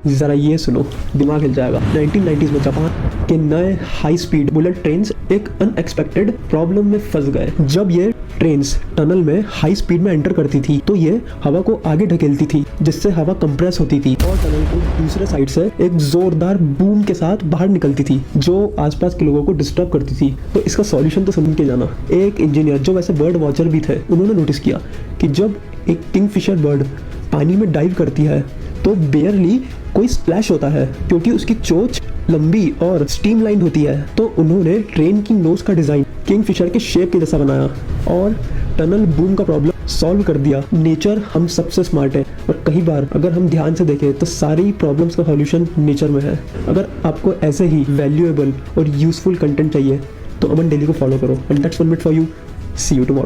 जरा ये सुनो, दिमाग हिल जाएगा। 1990s में जापान के नए हाई स्पीड बुलेट ट्रेन्स एक अनएक्सपेक्टेड प्रॉब्लम में फंस गए। जब ये ट्रेन्स टनल में हाई स्पीड में एंटर करती थी तो ये हवा को आगे ढकेलती थी, जिससे हवा कंप्रेस होती थी और टनल को दूसरे साइड से एक जोरदार बूम के साथ बाहर निकलती थी, जो आसपास के लोगों को डिस्टर्ब करती थी। तो इसका सॉल्यूशन तो समझ के जाना। एक इंजीनियर जो वैसे बर्ड वॉचर भी थे, उन्होंने नोटिस किया कि जब एक किंगफिशर बर्ड पानी में डाइव करती है तो बेयरली कोई स्प्लैश होता है, क्योंकि उसकी चोंच लंबी और स्ट्रीमलाइन होती है। तो उन्होंने ट्रेन की नोज का डिजाइन किंगफिशर के शेप के जैसा बनाया और टनल बूम का प्रॉब्लम सॉल्व कर दिया। नेचर हम सबसे स्मार्ट है और कई बार अगर हम ध्यान से देखें तो सारी प्रॉब्लम्स का सॉल्यूशन नेचर में है। अगर आपको ऐसे ही वैल्यूएबल और यूजफुल कंटेंट चाहिए तो अमन डेली को फॉलो करो। And that's one minute for you. See you tomorrow.